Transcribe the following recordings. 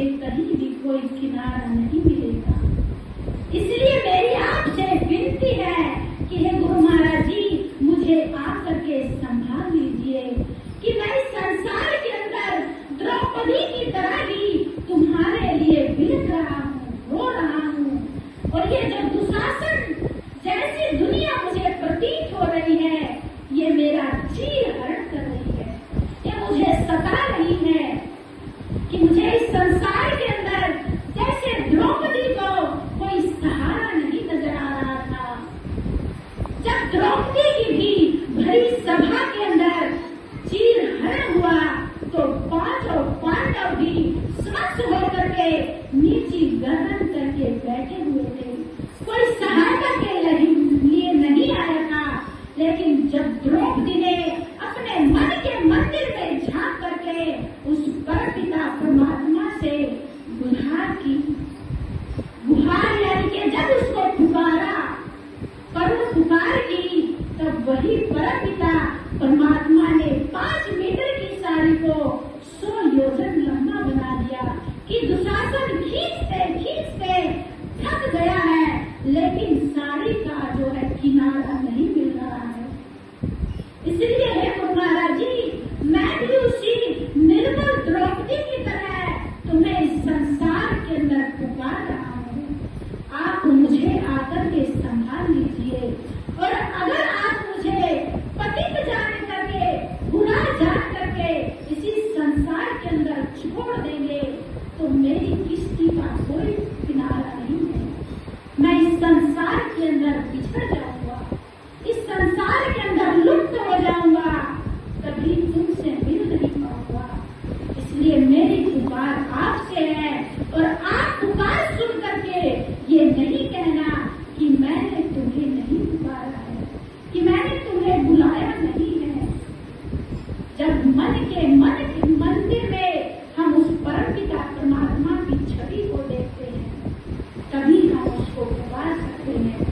मुझे कहीं भी कोई किनारा नहीं मिलेगा। इसलिए मेरी आपसे विनती है कि हे गुरु महाराज जी, मुझे आकर के संभाल लीजिए कि मैं इस संसार के अंदर द्रौपदी की तरह ही तुम्हारे लिए बिलख रहा हूँ, रो रहा हूँ। और ये जो दुशासन जैसी दुनिया मुझे प्रतीत हो रही है, ये मेरा चीर हरण कर रही है, ये मुझे सता रही है कि मुझे इस संसार के अंदर जैसे द्रौपदी को कोई सहारा नहीं नजर आ रहा था। जब द्रौपदी की भी भरी सभा के अंदर चीर हरण हुआ तो पांचों पांडव भी स्वस्थ होकर के नीची गर्दन करके बैठे हुए थे। कोई सहायता के लिए नहीं आया था। लेकिन जब द्रौपदी ने अपने मन के मंदिर में झांक करके उस परमपिता परमात्मा से गुहार की, गुहार यानी कि जब उसको पुकारा, करुण पुकार की, तब वही परमपिता परमात्मा ने 5 मीटर की साड़ी को 100 योजन लंबा बना दिया कि दुशासन खींचते खींचते थक गया है, लेकिन साड़ी का जो है किनारा नहीं मिल रहा है। इसलिए हे गुरु महाराज जी, मैं भी उसी निर्बल द्रौपदी की तरह तुम्हें इस संसार के अंदर पुकार रहा हूँ। आप मुझे आकर के संभाल लीजिए, और अगर आप मुझे पतित जान करके, गुनाह जान करके इसी संसार के अंदर छोड़ देंगे तो मेरी किस्ती का कोई किनारा नहीं है। मैं इस संसार के अंदर बिछड़ जाऊंगा, इस संसार के अंदर लुप्त हो जाऊंगा, कभी तुमसे मिल नहीं पाऊंगा। इसलिए मेरी पुकार आपसे है, और आप पुकार सुन करके ये नहीं कहना कि मैंने तुम्हें नहीं पुकारा है, कि मैंने तुम्हें बुलाया नहीं है। जब मन के मंदिर में हम उस परमपिता परमात्मा की छवि को देखते हैं, तभी हम उसको पुकार सकते हैं।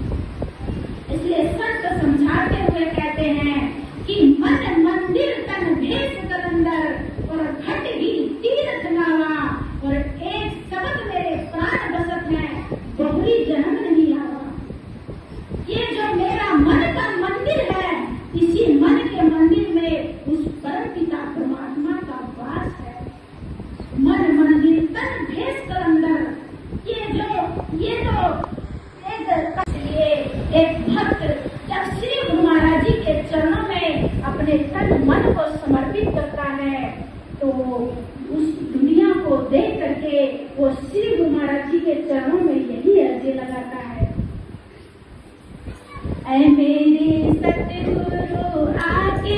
इसलिए संत समझाते हुए कहते हैं कि मन मंदिर तन भेष कलंदर, और घट ही तीर्थ नावा, और एक शब्द मेरे प्राण बसत है, बहुरी जन्म नहीं आवा। ये जो मेरा मन का मंदिर है, इसी मन के मंदिर में उस परमपिता परमात्मा का वास है। मन मंदिर तन भेष कलंदर, ये जो एक भक्त जब श्री गुरु महाराज जी के चरणों में अपने तन मन को समर्पित करता है, तो उस दुनिया को देख करके वो श्री गुरु महाराज जी के चरणों में यही अर्जी लगाता है, ऐ मेरे सतगुरु आके